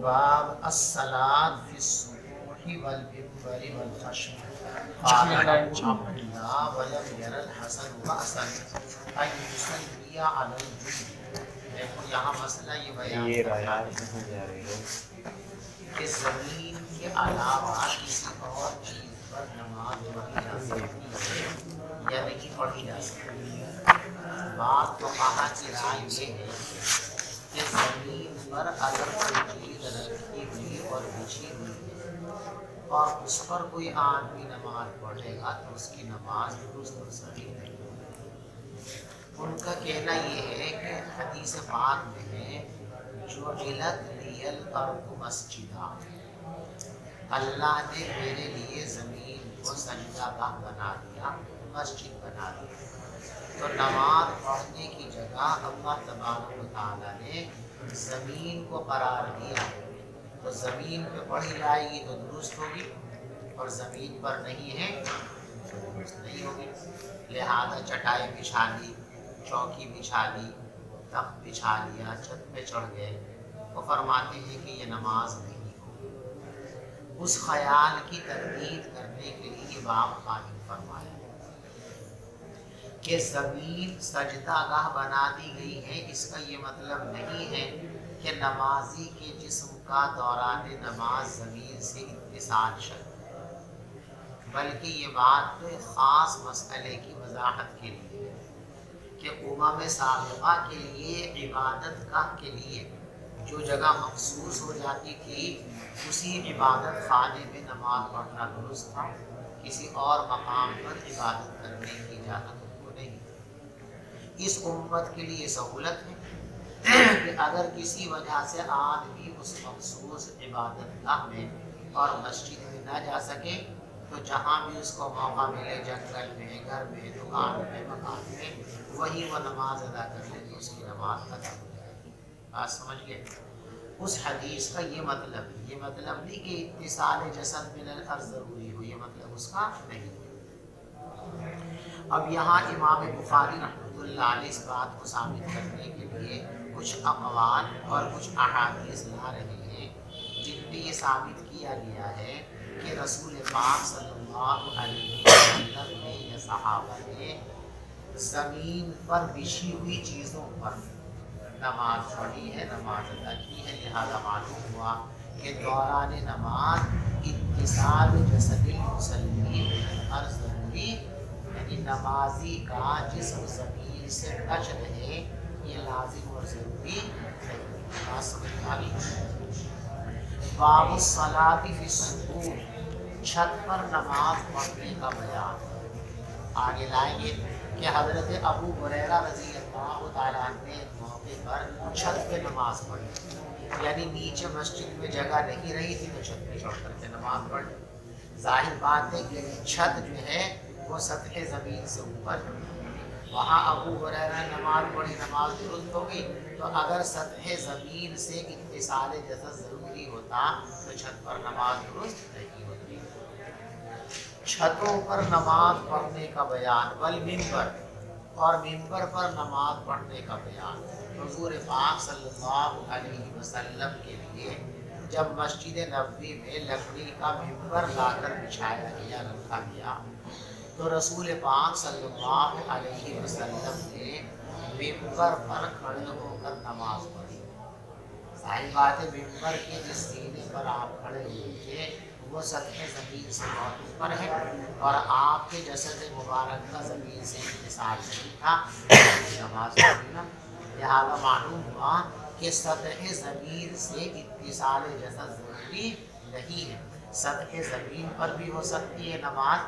باب الصلاۃ فی الصبح والمنبر والخشب قال عبداللہ ولم یر الحسن بأسا ان یصلی علی الجنب۔ دیکھو یہاں مسئلہ یہ بیان کہ زمین کے علاوہ کسی اور چیز پر نماز پڑھی جا سکتی ہے یا نہیں پڑھی جا سکتی ہے۔ بات تو کہا کی رائے یہ ہے کہ زمین پر اگر کوئی چیز رکھی ہوئی اور بچھی ہوئی ہے اور اس پر کوئی آدمی نماز پڑھے گا تو اس کی نماز درست اور صحیح نہیں ہوگی۔ ان کا کہنا یہ ہے کہ حدیث پاک میں ہے جعلت لی الارض مسجدا، اللہ نے میرے لیے زمین کو سجدہ گاہ بنا دیا، مسجد بنا دیا۔ تو نماز پڑھنے کی جگہ اللہ تبارک و تعالیٰ نے زمین کو قرار دیا ہے، تو زمین پہ پڑھی جائے گی تو درست ہوگی اور زمین پر نہیں ہے تو درست نہیں ہوگی۔ لہذا چٹائی بچھا لی، چوکی بچھا لی، تخت بچھا لیا، چھت پہ چڑھ گئے، وہ فرماتے ہیں کہ یہ نماز نہیں ہوگی۔ اس خیال کی تردید کرنے کے لیے یہ باب قائم فرمایا کہ زمین سجدہ گاہ بنا دی گئی ہے، اس کا یہ مطلب نہیں ہے کہ نمازی کے جسم کا دوران نماز زمین سے اتصال شد، بلکہ یہ بات خاص مسئلے کی وضاحت کے لیے ہے کہ امم سابقہ کے لیے عبادت گاہ کے لیے جو جگہ مخصوص ہو جاتی تھی اسی عبادت خانے میں نماز پڑھنا درست تھا، کسی اور مقام پر عبادت کرنے کی اجازت نہیں۔ اس امت کے لیے سہولت ہے کہ اگر کسی وجہ سے آدمی اس مخصوص عبادت گاہ میں اور مسجد میں نہ جا سکے تو جہاں بھی اس کو موقع ملے، جنگل میں، گھر میں، دکان میں، مکان میں، وہی وہ نماز ادا کر لے تو اس کی نماز ادا ہو جائے گی۔ بات سمجھ گئے؟ اس حدیث کا یہ مطلب ہے، یہ مطلب نہیں کہ اتصال جسد من الارض ضروری ہو، یہ مطلب اس کا نہیں ہے۔ اب یہاں امام بخاری رحمۃ اللہ علیہ اس بات کو ثابت کرنے کے لیے کچھ اقوال اور کچھ احادیث لا رہے ہیں جن میں یہ ثابت کیا گیا ہے کہ رسول پاک صلی اللہ علیہ وسلم نے یا صحابہ نے زمین پر بچھی ہوئی چیزوں پر نماز پڑھی ہے، نماز ادا کی ہے۔ لہذا معلوم ہوا کہ دوران نماز اتصال جسد المصلی بالارض ضروری، یعنی نمازی کا جسم زمین سے ٹچ رہے، یہ لازم اور ضروری ہے۔ بات سمجھ آ گئی؟ باب الصلاۃ فی السطوح، چھت پر نماز پڑھنے کا بیان۔ آگے لائیں گے کہ حضرت ابو ہریرہ رضی اللہ تعالیٰ عنہ نے ایک موقع پر چھت پہ نماز پڑھی، یعنی نیچے مسجد میں جگہ نہیں رہی تھی تو چھت پہ چڑھ کر کے نماز پڑھی۔ ظاہر بات ہے کہ چھت جو ہے وہ سطح زمین سے اوپر، وہاں ابو ہریرہ نے نماز پڑھی، نماز درست ہو گئی۔ تو اگر سطح زمین سے اتصال جسد ضروری ہوتا تو چھت پر نماز درست نہیں ہوتی۔ چھتوں پر نماز پڑھنے کا بیان، والمنبر، اور منبر پر نماز پڑھنے کا بیان۔ حضور پاک صلی اللہ علیہ وسلم کے لیے جب مسجد نبوی میں لکڑی کا منبر لا کر بچھایا گیا، رکھا گیا، تو رسول پاک صلی اللہ علیہ وسلم نے منبر پر کھڑے ہو کر نماز پڑھی۔ ظاہر بات ہے منبر کے جس سینے پر آپ کھڑے ہوئے تھے وہ سطح زمین سے بہت اوپر ہے اور آپ کے جسد مبارک کا زمین سے اتصال نہیں تھا، نماز پڑھی نا۔ لہذا معلوم ہوا کہ سطح زمین سے اتصال جسد ضروری نہیں ہے، سطح زمین پر بھی ہو سکتی ہے نماز،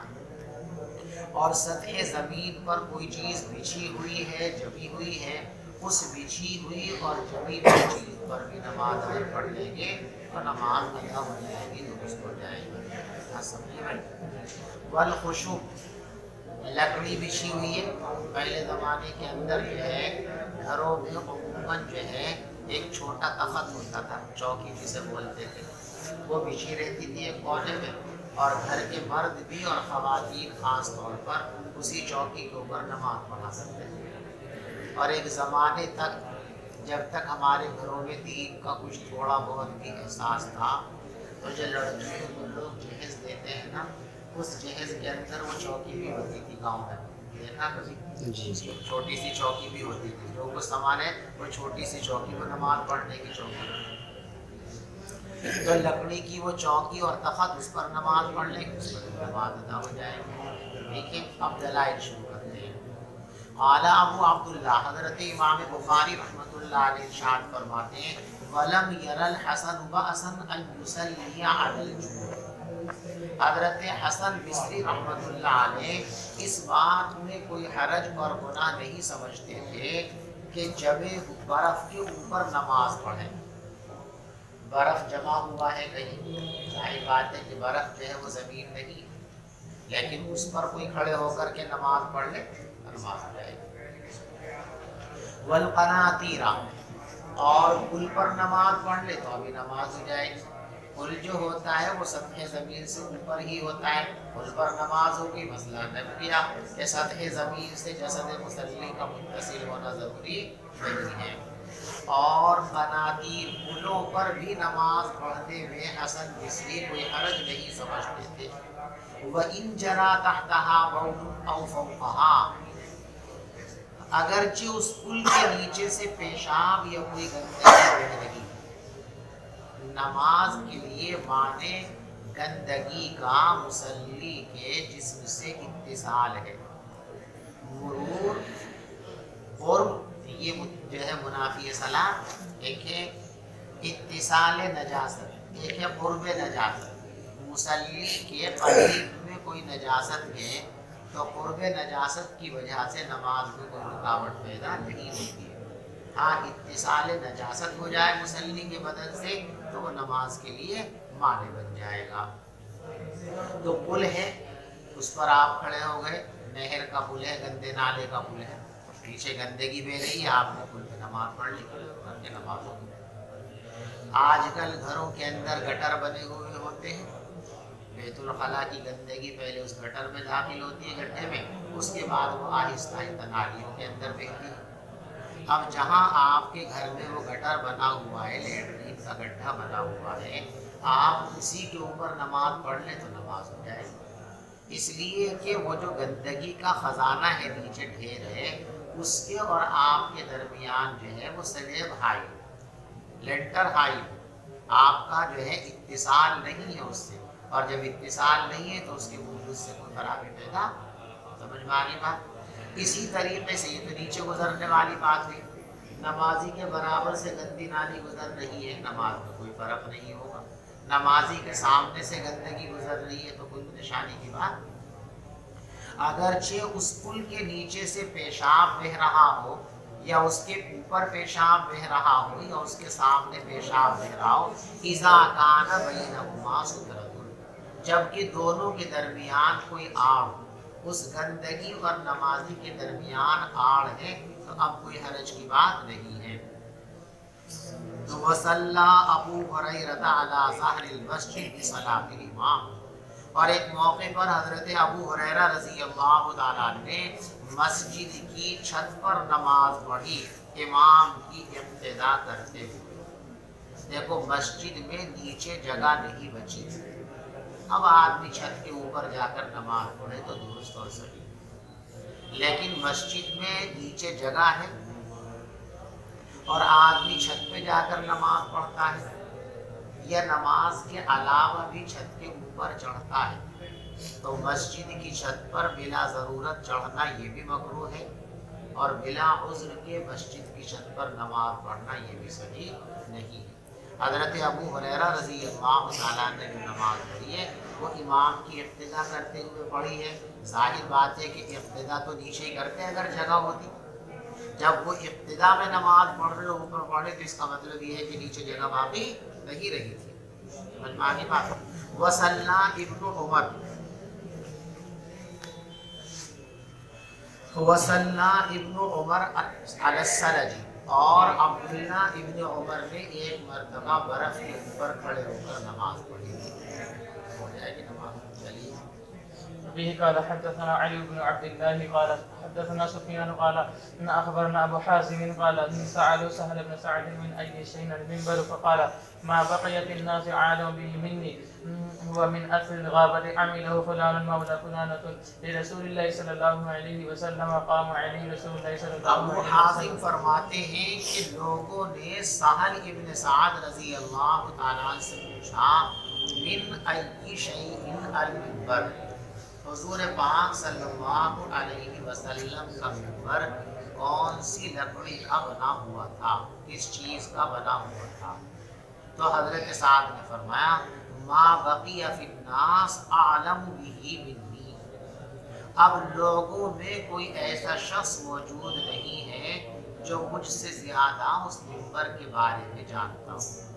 اور سطح زمین پر کوئی چیز بچھی ہوئی ہے، جمی ہوئی ہے، اس بچھی ہوئی اور جمی ہوئی چیز پر بھی نماز اگر پڑھ لیں گے تو نماز ادا ہو جائے گی، درست ہو جائے گی۔ سمجھے بھائی؟ والخشب، لکڑی بچھی ہوئی ہے۔ پہلے زمانے کے اندر جو ہے گھروں میں عموماً جو ہے ایک چھوٹا تخت ہوتا تھا، چوکی جسے بولتے تھے، وہ بچھی رہتی تھی ایک کونے میں، اور گھر کے مرد بھی اور خواتین خاص طور پر اسی چوکی کے اوپر نماز پڑھا کرتے تھے۔ اور ایک زمانے تک جب تک ہمارے گھروں میں دین کا کچھ تھوڑا بہت بھی احساس تھا تو جو لڑکیوں کو لوگ جہیز دیتے ہیں نا، اس جہیز کے اندر وہ چوکی بھی ہوتی تھی گاؤں میں، دیکھا کبھی؟ جی چھوٹی سی چوکی بھی ہوتی تھی، جو کچھ سامان ہے وہ چھوٹی سی چوکی میں نماز پڑھنے کی چوکی، تو لکڑی کی وہ چوکی اور تخت، اس پر نماز پڑھ لیں گے، اس پر نماز ادا ہو جائے گی۔ ٹھیک ہے، اب دلائل شروع کرتے ہیں۔ قال ابو عبداللہ، حضرت امام بخاری رحمۃ اللہ علیہ ارشاد فرماتے ہیں وَلَمْ يَرَ الْحَسَنُ بَأْسًا أَنْ يُصَلِّيَ عَلَى الْجُنُوبِ، حضرت حسن بصری رحمۃ اللہ علیہ اس بات میں کوئی حرج اور گناہ نہیں سمجھتے تھے کہ جب برف کے اوپر نماز پڑھیں۔ برف جمع ہوا ہے کہیں، ظاہر بات ہے کہ برف جو ہے وہ زمین نہیں، لیکن اس پر کوئی کھڑے ہو کر کے نماز پڑھ لے، نماز ہو جائے گی۔ والقناطیر، اور پل پر نماز پڑھ لے تو ابھی نماز ہو جائے گی۔ پل جو ہوتا ہے وہ سطح زمین سے اوپر ہی ہوتا ہے، پل پر نماز ہوگی، مسئلہ نبویہ کہ سطح زمین سے جسد مصلی کا متصل ہونا ضروری نہیں ہے۔ اور قناطیر، پلوں پر بھی نماز پڑھتے ہوئے حسن بصری کوئی حرج نہیں سمجھتے تھے۔ وَإِن جَرَى تَحْتَهَا بَوْلٌ أَوْ فَوْقَهَا، اگرچہ اس پل کے نیچے سے پیشاب یا کوئی گندگی بہہ رہی، نماز کے لیے معنی گندگی کا مصلی کے جسم سے اتصال ہے۔ مرور قرب یہ جو ہے منافی صلاح، ایک ہے اتصال نجاست، ایک ہے قرب نجاست۔ مصلی کے قریب میں کوئی نجاست ہے تو قرب نجاست کی وجہ سے نماز میں کوئی رکاوٹ پیدا نہیں ہوتی ہے۔ ہاں اتصال نجاست ہو جائے مصلی کے بدن سے تو وہ نماز کے لیے مانع بن جائے گا۔ تو پل ہے، اس پر آپ کھڑے ہو گئے، نہر کا پل ہے، گندے نالے کا پل ہے، پیچھے گندگی بہ رہی ہے، آپ نے پل پہ نماز پڑھ لی، کر کے نماز ہو گئی۔ آج کل گھروں کے اندر گٹر بنے ہوئے ہوتے ہیں، بیت الخلاء کی گندگی پہلے اس گٹر میں داخل ہوتی ہے گڈھے میں، اس کے بعد وہ آہستہ آہستہ نالیوں کے اندر بہتی ہے۔ اب جہاں آپ کے گھر میں وہ گٹر بنا ہوا ہے، لیٹرین کا گڈھا بنا ہوا ہے، آپ اسی کے اوپر نماز پڑھ لیں تو نماز ہو جائے گی، اس لیے کہ وہ جو گندگی کا خزانہ ہے، نیچے ڈھیر ہے، اس کے اور آپ کے درمیان جو ہے وہ سلیب ہائی، لینٹر ہائی، آپ کا جو ہے اتصال نہیں ہے اس سے، اور جب اتصال نہیں ہے تو اس کے وجود سے کوئی خرابی پیدا، سمجھ میں آگے بات؟ اسی طریقے سے یہ تو نیچے گزرنے والی بات ہوئی، نمازی کے برابر سے گندی نالی گزر رہی ہے، نماز میں کوئی فرق نہیں ہوگا۔ نمازی کے سامنے سے گندگی گزر رہی ہے تو کوئی نشانی کی بات، اگرچہ اس پل کے نیچے سے پیشاب بہہ رہا ہو یا اس کے اوپر پیشاب بہہ رہا ہو یا اس کے سامنے پیشاب بہہ رہا ہو، اذا کان بینہما سترۃ، جبکہ دونوں کے درمیان کوئی آڑ ہو، اس گندگی اور نمازی کے درمیان آڑ ہے تو اب کوئی حرج کی بات نہیں ہے۔ تو وصلی ابو ہریرہ علی ظہر المسجد بصلاۃ الامام، اور ایک موقع پر حضرت ابو ہریرہ رضی اللہ تعالیٰ نے مسجد کی چھت پر نماز پڑھی امام کی اقتدا کرتے ہوئے۔ دیکھو مسجد میں نیچے جگہ نہیں بچی، اب آدمی چھت کے اوپر جا کر نماز پڑھے تو درست اور صحیح، لیکن مسجد میں نیچے جگہ ہے اور آدمی چھت پہ جا کر نماز پڑھتا ہے، یا نماز کے علاوہ بھی چھت کے اوپر چڑھتا ہے، تو مسجد کی چھت پر بلا ضرورت چڑھنا یہ بھی مکروہ ہے، اور بلا عذر کے مسجد کی چھت پر نماز پڑھنا یہ بھی صحیح نہیں ہے۔ حضرت ابو ہریرہ رضی اللہ تعالیٰ نے جو نماز پڑھی ہے وہ امام کی اقتدا کرتے ہوئے پڑھی ہے۔ ظاہر بات ہے کہ اقتدا تو نیچے ہی کرتے اگر جگہ ہوتی، جب وہ ابتدا میں نماز پڑھ رہے ہو اوپر پڑھے تو اس کا مطلب یہ ہے کہ نیچے جگہ باقی نہیں رہی تھی۔ سمجھ میں آگے بات؟ وصلّى ابن عمر، وصلّى ابن عمر علی السلج، اور عبداللہ ابن عمر نے ایک مرتبہ برف کے اوپر کھڑے ہو کر نماز پڑھی تھی۔ ہو جائے گی نماز؟ چلیے به قال حدثنا علي بن عبد الله قال حدثنا سفيان قال إن أخبرنا أبو حازم قال إن سألوا سهل بن سعد من أي شيء المنبر فقال ما بقيت الناس عالم به مني هو من أثر الغابة عمله فلان مولى فلانة لرسول الله صلى الله عليه وسلم قام عليه رسول الله صلى الله عليه ابو وسلم. حازم فرماتے ہیں کہ لوگوں نے سہل ابن سعد رضی اللہ تعالیٰ عنہ سے پوچھا من ای شیء المنبر، حضور پاک صلی اللہ علیہ وسلم کا منبر کون سی لکڑی کا بنا ہوا تھا، کس چیز کا بنا ہوا تھا؟ تو حضرت سعد نے فرمایا ما بقی فی الناس اعلم به منی، اب لوگوں میں کوئی ایسا شخص موجود نہیں ہے جو مجھ سے زیادہ اس منبر کے بارے میں جانتا ہوں،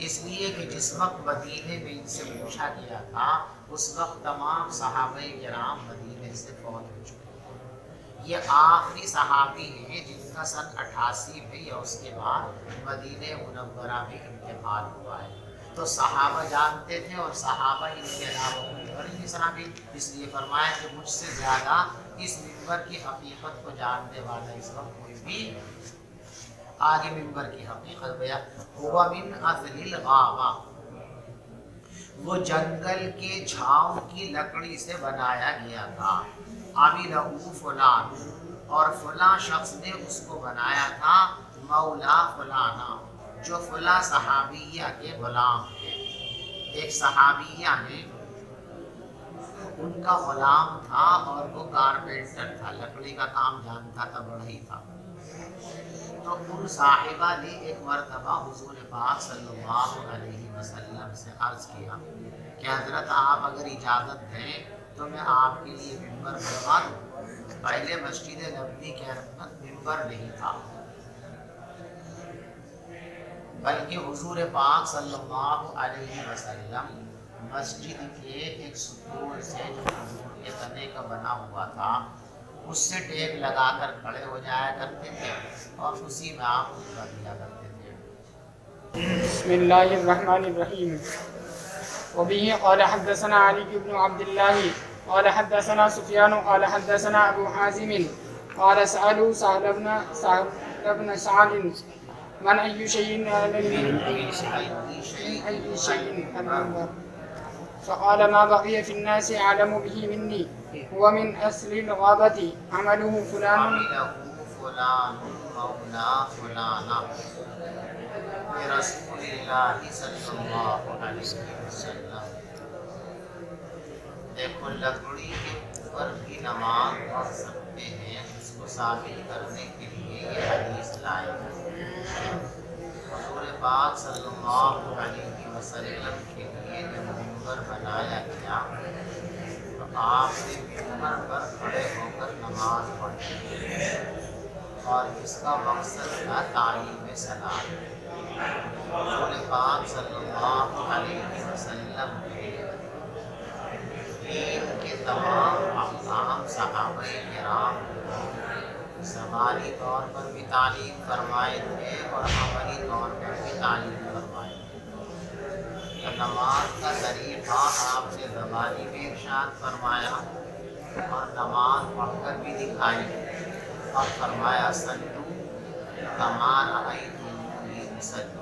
اس لیے کہ جس وقت مدینے میں ان سے پوچھا گیا تھا اس وقت تمام صحابہ کرام مدینے سے فوت ہو چکے ہیں۔ یہ آخری صحابی ہیں جن کا سن 88 میں یا اس کے بعد مدینہ منورہ میں انتقال ہوا ہے۔ تو صحابہ جانتے تھے اور صحابہ ان کے علاوہ کوئی اور نہیں صحابی، اس لیے فرمایا کہ مجھ سے زیادہ اس منبر کی حقیقت کو جاننے والا اس وقت کوئی بھی آگے منبر کی حقیقت بیان ہوا من اصل الغابہ، وہ جنگل کے جھاؤں کی لکڑی سے بنایا گیا تھا، عاملہ فلان، اور فلاں شخص نے اس کو بنایا تھا، مولا فلانا، جو فلاں صحابیہ کے غلام تھے۔ ایک صحابیہ نے ان کا غلام تھا اور وہ کارپینٹر تھا، لکڑی کا کام جانتا تھا، بڑھئی تھا۔ تو ان صاحبہ نے ایک مرتبہ حضور پاک صلی اللہ علیہ وسلم سے عرض کیا کہ حضرت آپ اگر اجازت دیں تو میں آپ کے لیے منبر بنوا دوں۔ پہلے مسجد نبوی کے اندر منبر نہیں تھا، بلکہ حضور پاک صلی اللہ علیہ وسلم مسجد کے ایک ستون سے جو حضور کے تنے کا بنا ہوا تھا اس سے ٹیک لگا کر کھڑے ہو جایا کرتے تھے اور اسی میں آپ خطبہ دیا کرتے تھے۔ بسم اللہ الرحمن الرحیم۔ وبه قال حدثنا علي بن عبد الله قال حدثنا سفيان قال حدثنا أبو حازم قال سألوا سهل بن سعد من أي شيء المنبر فقال ما بقي في الناس أعلم به مني هو من أصل الغابة عمله فلان مولا فلانا رسول اللہ صلی اللہ علیہ وسلم۔ دیکھو لکڑی کے اوپر بھی نماز پڑھ سکتے ہیں، اس کو ثابت کرنے کے لیے یہ حدیث لائی ہے۔ حضور پاک صلی اللہ علیہ وسلم کے لیے جب منبر بنایا گیا تو آپ نے منبر پر کھڑے ہو کر نماز پڑھی اور اس کا مقصد تھا تعلیم صلاۃ۔ حضور پاک صلی اللہ علیہ وسلم نے دین کے تمام احکام صحابہ کرام زبانی طور پر بھی تعلیم فرمائے تھے اور عملی طور پر بھی تعلیم فرمائے تھے۔ تو نماز کا طریقہ آپ نے زبانی میں ارشاد فرمایا اور نماز پڑھ کر بھی دکھائی اور فرمایا صلو کما رأیتمونی اصلی،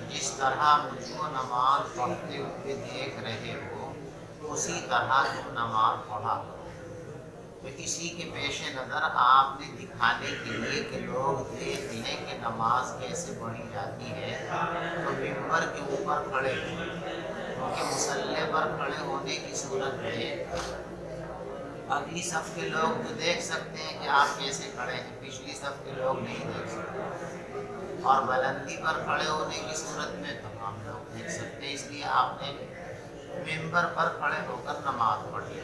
جس طرح مجھ کو نماز پڑھتے ہوئے دیکھ رہے ہو اسی طرح تم نماز پڑھا کرو۔ تو اسی کے پیش نظر آپ نے دکھانے کے لیے کہ لوگ دیکھ لیں کہ نماز کیسے پڑھی جاتی ہے تو منبر کے اوپر کھڑے ہوئے، کیونکہ مصلی پر کھڑے ہونے کی صورت میں اگلی صف کے لوگ تو دیکھ سکتے ہیں کہ آپ کیسے کھڑے ہیں، پچھلی صف کے لوگ نہیں دیکھ سکتے، اور بلندی پر کھڑے ہونے کی صورت میں تمام لوگ دیکھ سکتے ہیں، اس لیے آپ نے منبر پر کھڑے ہو کر نماز پڑھی۔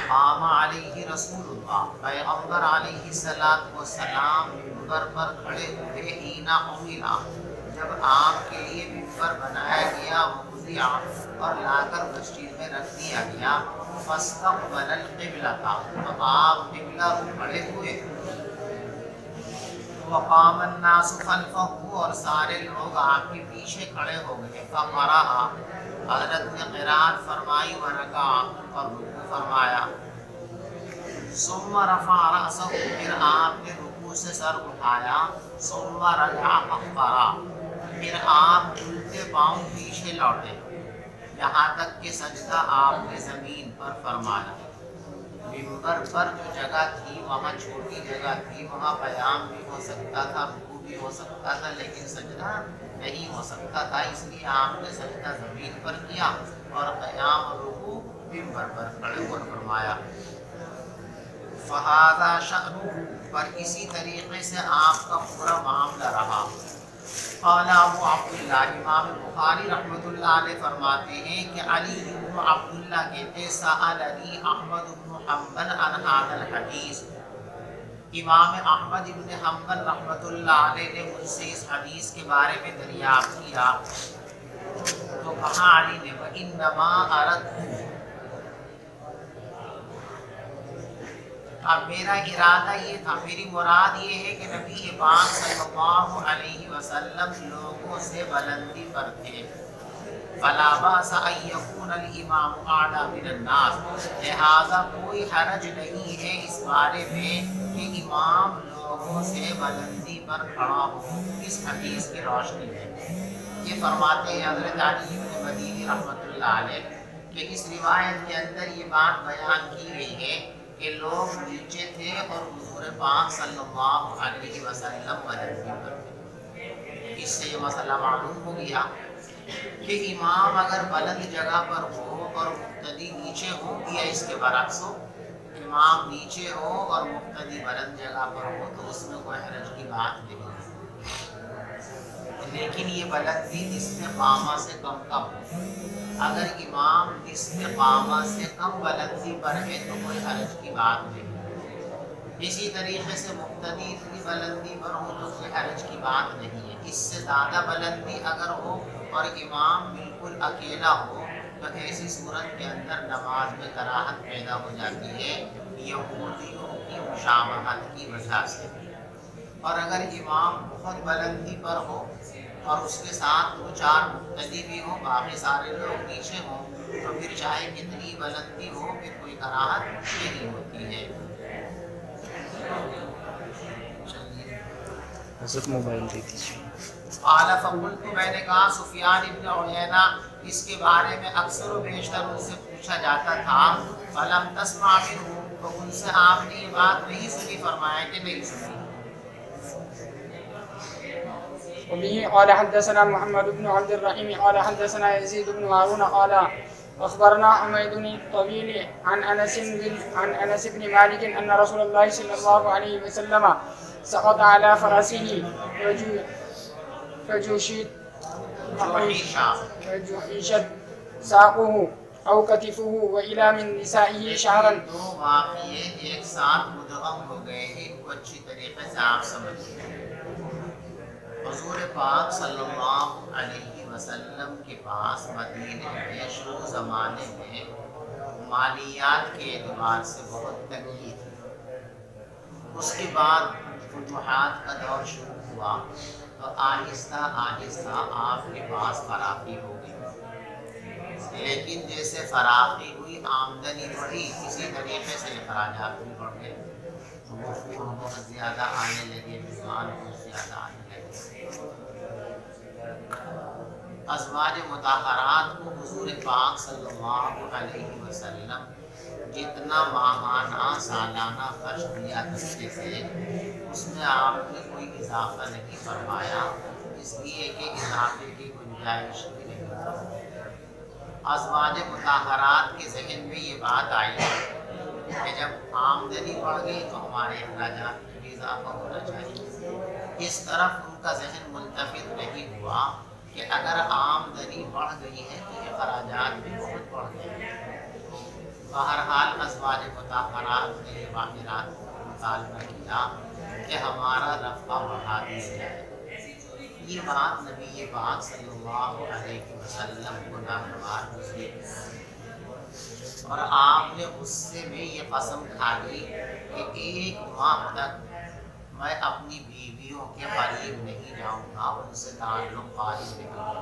قام علیہ رسول اللہ، پیغمبر علیہ السلام منبر پر کھڑے ہوئے، ہینا عملا، جب آپ کے لیے منبر بنایا گیا، وضع اور لا کر مسجد میں رکھ دیا گیا، فاستقبل القبلہ، تو آپ قبلہ کو کھڑے ہوئے، وقام الناس خلفہ، اور سارے لوگ آپ کے پیچھے کھڑے ہو گئے، فقرأ، حضرت نے قرات فرمائی و رکع اور رکوع فرمایا. ثم رفع رأسه پھر آپ نے رکوع سے سر اٹھایا. ثم رجع فقرا پھر آپ الٹے پاؤں پیچھے لوٹے یہاں تک کہ سجدہ آپ نے زمین پر فرمایا. ممبر پر جو جگہ تھی وہاں چھوٹی جگہ تھی, وہاں قیام بھی ہو سکتا تھا, رکوع بھی ہو سکتا تھا, لیکن سجدہ نہیں ہو سکتا تھا. اس لیے آپ نے سجدہ زمین پر کیا اور قیام اور رکوع ممبر پر کھڑے ہو فرمایا. فہذا شأنہ پر اسی طریقے سے آپ کا پورا معاملہ رہا. قال ابو عبداللہ امام بخاری رحمۃ اللہ علیہ فرماتے ہیں کہ علی بن عبداللہ کہتے سألنی احمد بن حنبل عن هذا الحدیث, امام احمد بن حنبل رحمۃ اللہ علیہ نے مجھ سے اس حدیث کے بارے میں دریافت کیا. تو کہا علی نے وإنما أردت, اب میرا ارادہ یہ تھا, میری مراد یہ ہے کہ نبی پاک صلی اللہ علیہ وسلم لوگوں سے بلندی پر تھے. فلا باس ان یکون الامام اعلی من الناس, لہذا کوئی حرج نہیں ہے اس بارے میں کہ امام لوگوں سے بلندی پر کھڑا ہو اس حدیث کی روشنی میں. یہ فرماتے ہیں حضرت علی بن مدینی رحمۃ اللہ علیہ کہ اس روایت کے اندر یہ بات بیان کی گئی ہے کہ لوگ نیچے تھے اور حضور پاک صلی اللہ علیہ وسلم بلندی پر تھے. اس سے یہ مسئلہ معلوم ہو گیا کہ امام اگر بلند جگہ پر ہو اور مقتدی نیچے ہو, یا اس کے برعکس ہو, امام نیچے ہو اور مقتدی بلند جگہ پر ہو, تو اس میں کوئی حرج کی بات نہیں ہے. لیکن یہ بلندی نصف قامہ سے کم ہو. اگر امام نصف قامہ سے کم بلندی پر ہے تو کوئی حرج کی بات نہیں. اسی طریقے سے مقتدی اتنی بلندی پر ہو تو کوئی حرج کی بات نہیں ہے. اس سے زیادہ بلندی اگر ہو اور امام بالکل اکیلا ہو تو ایسی صورت کے اندر نماز میں کراہت پیدا ہو جاتی ہے یہودیوں کی مشابہت کی وجہ سے. اور اگر امام بہت بلندی پر ہو اور اس کے ساتھ دو چار مقتدی بھی ہوں, باقی سارے لوگ نیچے ہوں, تو پھر چاہے کتنی بلندی ہو پھر کوئی کراہت نہیں ہوتی ہے. حضرت موبائل دے دیجیے. قال فقلت, میں نے کہا سفیان ابن عیینہ اس کے بارے میں اکثر و بیشتر ان سے پوچھا جاتا تھا. فلم تسمع منہ, تو ان سے آپ نے یہ بات نہیں سنی, فرمایا کہ نہیں سنی. وبه قال حدثنا محمد بن عبد الرحيم قال حدثنا يزيد بن هارون قال أخبرنا حميد الطويل عن أنس بن مالك أن رسول الله صلى الله عليه وسلم سقط على فرسه فجحشت ساقه أو كتفه وإلى من نسائه شعرا. دو واقعے ایک ساتھ مدغم ہو گئے ہیں, ان کو اچھی طریقے سے آپ سمجھیں. حضور پاک صلی اللہ علیہ وسلم کے پاس مدینے میں شروع زمانے میں مالیات کے اعتبار سے بہت تنگی تھی. اس کے بعد فتوحات کا دور شروع ہوا تو آہستہ آہستہ آپ کے پاس فراخی ہو گئی. لیکن جیسے فراخی ہوئی آمدنی بڑھی, اسی طریقے سے اخراجات بھی بڑھ گئے. وفود بہت زیادہ آنے لگے, مہمان بہت زیادہ آنے لگے. ازواج مطہرات کو حضور پاک صلی اللہ علیہ وسلم جتنا ماہانہ سالانہ خرچ دیا کرتے تھے اس میں آپ نے کوئی اضافہ نہیں فرمایا, اس لیے کہ اضافے کی گنجائش بھی نہیں تھی. ازواج مطہرات کے ذہن میں یہ بات آئی کہ جب آمدنی بڑھ گئی تو ہمارے اخراجات میں بھی اضافہ ہونا چاہیے. اس طرف ان کا ذہن ملتفت نہیں ہوا کہ اگر آمدنی بڑھ گئی ہے تو اخراجات بھی بہت بڑھ گئے. بہرحال ازواج مطہرات نے یہ واقعات کو مطالبہ کیا کہ ہمارا رفع بڑھا دیا جائے. یہ بات نبی پاک صلی اللہ علیہ وسلم کو ناگوار گزری اور آپ نے غصے میں یہ قسم کھا لی کہ 1 ماہ تک میں اپنی بیویوں کے قریب نہیں جاؤں گا, ان سے تعلق قائم نہیں ہوگا.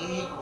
1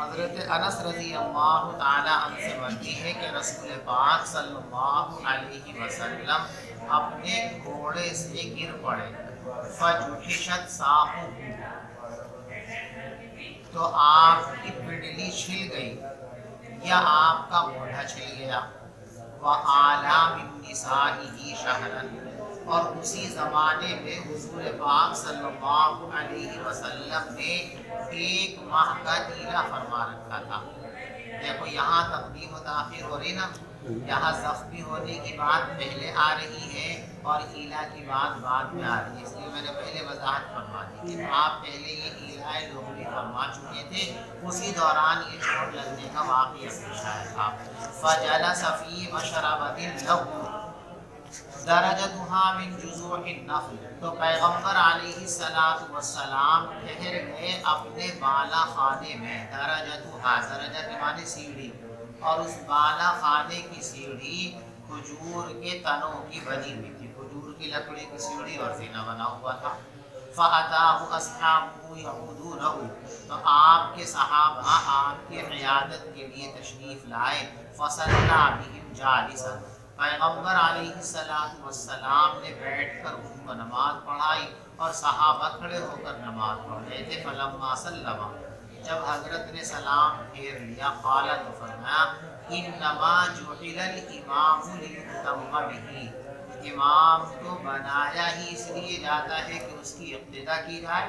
حضرت انس رضی اللہ تعالی عنہ سے مروی ہے کہ رسول پاک صلی اللہ علیہ وسلم اپنے گھوڑے سے گر پڑے، فجحشت ساقہ، تو آپ کی پنڈلی چھل گئی یا آپ کا مونڈھا چھل گیا، وَآلَا مِن نِّسَائِهِ شَهْرًا، اور اسی زمانے میں حضور پاک صلی اللہ علیہ وسلم نے 1 ماہ کا ایلا فرما رکھا تھا۔ دیکھو یہاں تقدیم و تاخیر ہو رہی نا، یہاں زخمی ہونے کی بات پہلے آ رہی ہے اور ایلا کی بات بعد میں آ رہی ہے، اس لیے میں نے پہلے وضاحت فرما دی کہ آپ پہلے یہ ایلا لغوی فرما چکے تھے، اسی دوران یہ چوٹ لگنے کا واقعہ پیش آیا تھا۔ فَجَلَسَ فِي مَشْرَبَةٍ لَهُ درجتها من جذوع النخل، تو پیغمبر علیہ السلام ٹھہر گئے اپنے بالا خانے میں، درجتها، درجہ کے معنی سیڑھی، اور اس بالا خانے کی سیڑھی کھجور کے تنوں کی بنی ہوئی تھی، کھجور کی لکڑی کی سیڑھی اور زینہ بنا ہوا تھا۔ فَأَتَاهُ أَصْحَابُهُ يَعُودُونَهُ، تو آپ کے صحابہ آپ کی عیادت کے لیے تشریف لائے، فَصَلَّى بِهِمْ جَالِسًا، پیغمبر علیہ السلام نے بیٹھ کر ان کو نماز پڑھائی اور صحابہ کھڑے ہو کر نماز پڑھ رہے تھے۔ فلما سلم، جب حضرت نے سلام پھیر لیا، قال، تو فرمایا، انما جعل الامام لیؤتم بہ، امام کو بنایا ہی اس لیے جاتا ہے کہ اس کی اقتدا کی جائے۔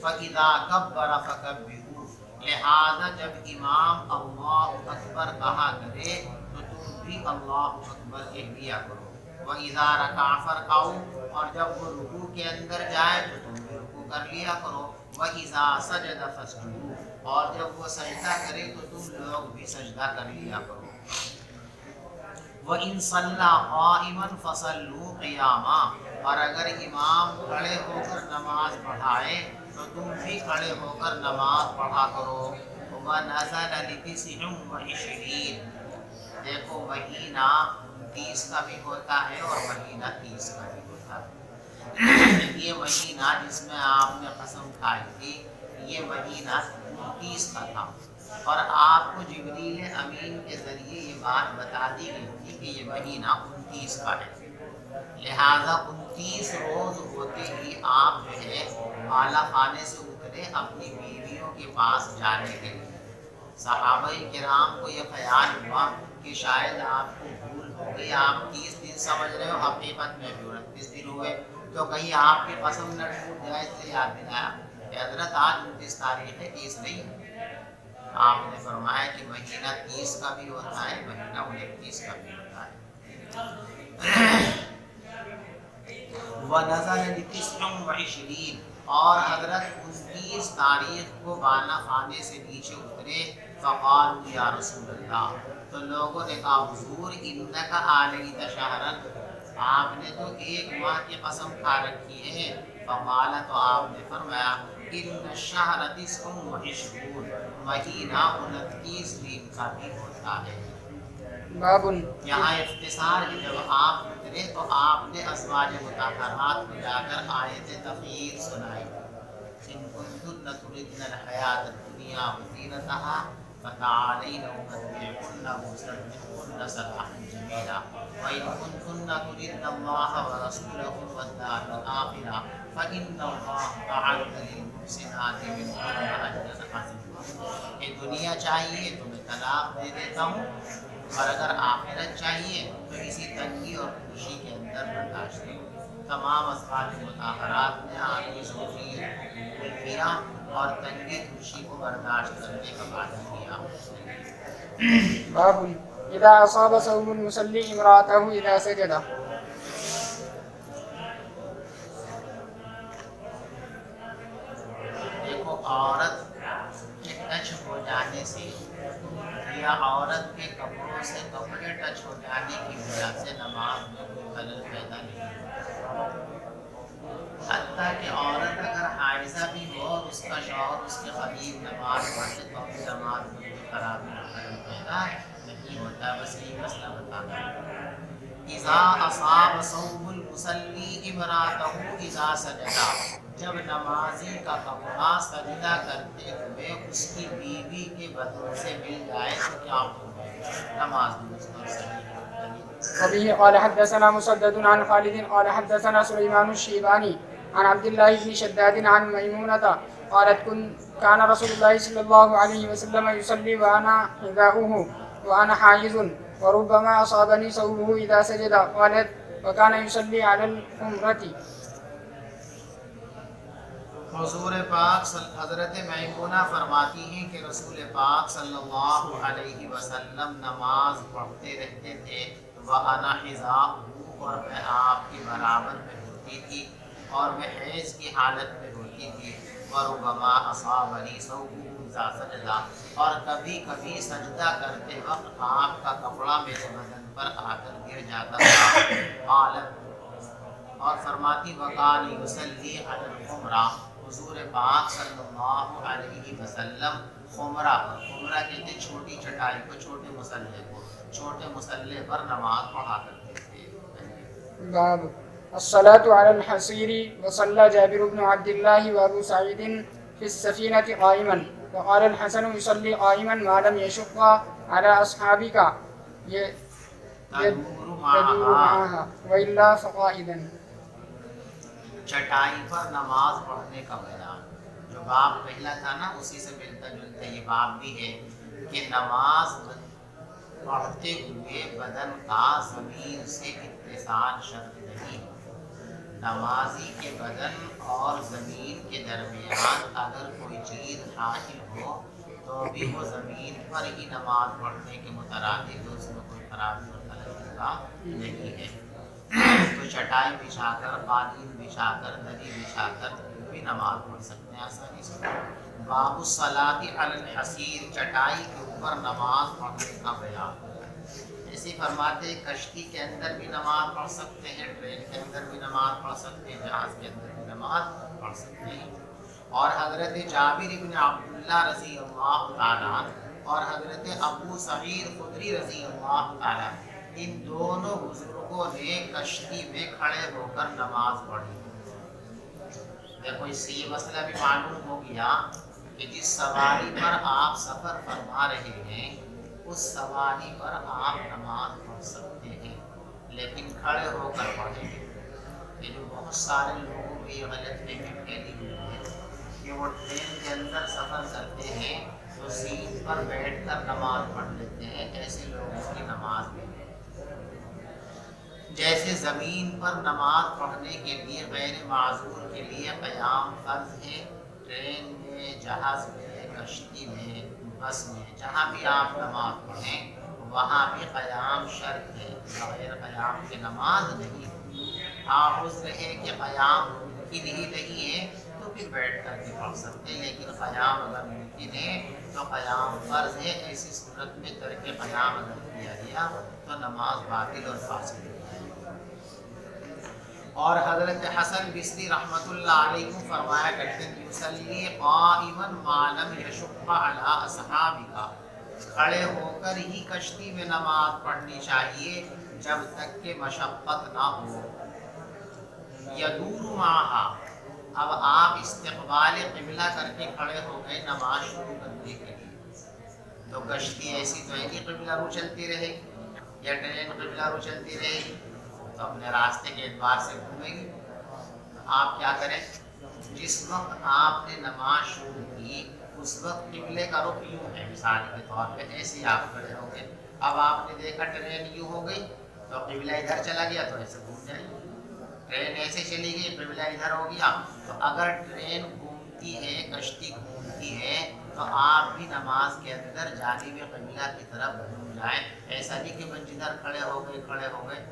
فاذا کبر فکبروا، لہذا جب امام اللہ اکبر کہا کرے تو تم بھی اللہ اکبر کہہ لیا کرو۔ وَإِذَا رَكَعَ فَارْكَعُوا، اور جب وہ رکوع کے اندر جائے تو تم بھی رکوع کر لیا کرو۔ وَإِذَا سَجَدَ فَاسْجُدُوا، اور جب وہ سجدہ کرے تو تم لوگ بھی سجدہ کر لیا کرو۔ وَإِن صَلَّى قَائِمًا فَصَلُّوا قِيَامًا، اور اگر امام کھڑے ہو کر نماز پڑھائے تو تم بھی کھڑے ہو کر نماز پڑھا کرو۔ وَنَزَلَ ل29، دیکھو مہینہ 30 کا بھی ہوتا ہے اور مہینہ 30 کا بھی ہوتا ہے۔ یہ مہینہ جس میں آپ نے قسم کھائی تھی یہ مہینہ 29 کا تھا، اور آپ کو جبریل امین کے ذریعے یہ بات بتا دی گئی تھی کہ یہ مہینہ 29 کا ہے، لہذا 29 روز ہوتے ہی آپ جو ہے بالا خانے سے اترے اپنی بیویوں کے پاس جانے کے لیے۔ صحابہ کرام کو یہ خیال ہوا کہ شاید آپ کو بھول ہو گئی، آپ 30 دن سمجھ رہے ہو، حقیقت میں بھی 29 دن ہوئے، تو کہیں آپ کی قسم نہ ٹوٹ جائے، اس لیے یاد دلایا کہ حضرت آج 29 تاریخ ہے، 30 نہیں ہے۔ آپ نے فرمایا کہ مہینہ 30 کا بھی ہوتا ہے، مہینہ 29 کا بھی ہوتا ہے۔ وَنَزَلَ ل29، اور حضرت 29 تاریخ کو بالا خانے سے نیچے اترے۔ فقالوا یا رسول اللہ، تو لوگوں نے کہا حضور انک آلیت شہرا، آپ نے تو 1 ماہ کی قسم کھا رکھی ہے۔ فقال، تو آپ نے فرمایا ان الشہر 29، مہینہ 29 دن کا بھی ہوتا ہے۔ باب، یہاں اختصار ہے، جب آپ اترے تو آپ نے ازواج مطہرات کو جا کر آیت تخیر سنائی، ان کنتن تردن الحیات الدنیا وزینتہا فتعالین امتعکن واسرحکن سراحا جمیلا، وإن كنتن تردن اللہ ورسولہ والدار الآخرہ فإن اللہ أعد للمحسنات منکن أجرا عظیما۔ کہ دنیا چاہیے تو میں طلاق دے دیتا ہوں، اور اگر آخرت چاہیے تو اسی تنگی اور خوشی کے اندر برداشت کرو۔ تمام ازواج مطہرات نے آپ کی سوچی کیا اور تنگی خوشی کو برداشت کرنے کا وعدہ کیا۔ باب اذا اصاب ثوب المصلي امراته اذا سجد، دیکھو عورت کے ٹچ ہو جانے سے یا عورت کے کپڑوں سے کپڑے ٹچ ہو جانے کی وجہ سے نماز میں کوئی خلل پیدا نہیں ہوتا، حتیٰ کہ عورت اگر حائضہ بھی ہو اور اس کا شوہر اس کے قریب نماز پڑھے تو اپنی نماز میں کوئی خرابی خلل پیدا نہیں ہوتا، بس یہ مسئلہ بتانا ہے۔ اذا اصاب ثوب المصلی امرأته اذا سجدا، جب نمازی کا کپڑا سجدہ کرتے ہوئے اس کی بیوی کے بدن سے مل جائے تو کیا ہوگا؟ نماز میں اس پر صحیح ہوگی۔ وبه قال حدثنا مسدد عن خالد قال حدثنا سليمان الشيباني عن عبد الله بن شداد عن ميمونة قالت كان رسول الله صلى الله عليه وسلم يصلي وأنا حذاؤه وأنا حائز وربما أصابني ثوبه إذا سجد، قالت وكان يصلي على الحمرة۔ حضور پاک حضرت میمونہ فرماتی ہیں کہ رسول پاک صلی اللہ علیہ وسلم نماز پڑھتے رہتے تھے، وَأَنَا حِذَاؤُهُ، اور میں آپ کے برابر میں ہوتی تھی اور میں حیض کی حالت میں ہوتی تھی، وَرُبَمَا أَصَابَنِي ثَوْبُهُ إِذَا سَجَدَ، اور کبھی کبھی سجدہ کرتے وقت آپ کا کپڑا میرے بدن پر آ کر گر جاتا تھا۔ قالت، اور فرماتی وَكَانَ يُصَلِّي عَلَى الْحُمْرَةِ، حضور پاک صلی اللہ علیہ وسلم خمرہ پر، خمرہ کہتے چھوٹی چٹائی کو، چھوٹے مسلح کو، چھوٹے مسلح پر نماز پڑھا کرتے تھے۔ باب الصلاة على الحصير، وصلى جابر بن عبد الله وأبو سعيد في السفينة قائما، وقال الحسن يصلي قائما ما لم يشق على أصحابك تدور يدور معها وإلا فقائدا۔ چٹائی پر نماز پڑھنے کا بیان، جو باب پہلا تھا نا اسی سے ملتا جلتا یہ باب بھی ہے کہ نماز پڑھتے ہوئے بدن کا زمین سے اتصال شرط نہیں۔ نمازی کے بدن اور زمین کے درمیان اگر کوئی چیز حائل ہو تو بھی وہ زمین پر ہی نماز پڑھنے کے مترادف ہے، اس میں کوئی خرابی اور غلطی کا نہیں ہے۔ تو چٹائی بچھا کر، قالین بچھا کر، دری بچھا کر بھی نماز پڑھ سکتے ہیں آسانی سے۔ باب الصلاۃ علی الحصیر، چٹائی کے اوپر نماز پڑھنے کا بیان۔ اسی فرماتے کشتی کے اندر بھی نماز پڑھ سکتے ہیں، ٹرین کے اندر بھی نماز پڑھ سکتے ہیں، جہاز کے اندر بھی نماز پڑھ سکتے ہیں۔ اور حضرت جابر بن عبداللہ رضی اللہ تعالیٰ اور حضرت ابو سعید خدری رضی اللہ تعالیٰ، ان دونوں بزرگوں نے کشتی میں کھڑے ہو کر نماز پڑھی۔ دیکھو اس سے یہ مسئلہ بھی معلوم ہو گیا کہ جس سواری پر آپ سفر فرما رہے ہیں اس سواری پر آپ نماز پڑھ سکتے ہیں، لیکن کھڑے ہو کر پڑھیں گے۔ یہ جو بہت سارے لوگوں میں یہ غلط فہمی پھیلی ہوئی ہے کہ وہ ٹرین کے اندر سفر کرتے ہیں تو سیٹ پر بیٹھ کر نماز پڑھ لیتے ہیں، ایسے لوگوں کی نماز نہیں۔ جیسے زمین پر نماز پڑھنے کے لیے غیر معذور کے لیے قیام فرض ہے، ٹرین میں، جہاز میں، کشتی میں، بس میں، جہاں بھی آپ نماز پڑھیں وہاں بھی قیام شرط ہے، بغیر قیام کے نماز نہیں۔ آپ اس رہے کہ قیام ممکن ہی نہیں ہے تو پھر بیٹھ کر بھی پڑھ سکتے ہیں، لیکن قیام اگر ممکن ہے تو قیام فرض ہے۔ ایسی صورت میں ترک قیام اگر کیا گیا تو نماز باطل اور فاسد ہے۔ اور حضرت حسن بصری رحمۃ اللہ علیہ کو فرمایا کرتے ہیں یصلی قائما ما لم یشق علی اصحابک، کھڑے ہو کر ہی کشتی میں نماز پڑھنی چاہیے جب تک کہ مشقت نہ ہو۔ یدور معہا، اب آپ استقبال قبلہ کر کے کھڑے ہو گئے نماز شروع کرنے کے لیے، تو کشتی ایسی تو ہے کہ قبلہ رو چلتی رہے گی یا ٹرین قبلہ رو چلتی رہے گی، تو اپنے راستے کے اعتبار سے گھومے گی۔ آپ کیا کریں، جس وقت آپ نے نماز شروع کی اس وقت قبلے کا رخ یوں ہے، مثال کے طور پہ ایسے آپ کھڑے ہو گئے، اب آپ نے دیکھا ٹرین یوں ہو گئی تو قبلہ ادھر چلا گیا تو ایسے گھوم جائے گی، ٹرین ایسے چلی گئی قبلہ ادھر ہو گیا۔ تو اگر ٹرین گھومتی ہے، کشتی گھومتی ہے تو آپ بھی نماز کے اندر جانب قبلہ کی طرف گھوم جائیں، ایسا نہیں کہ بس جدھر کھڑے ہو گئے،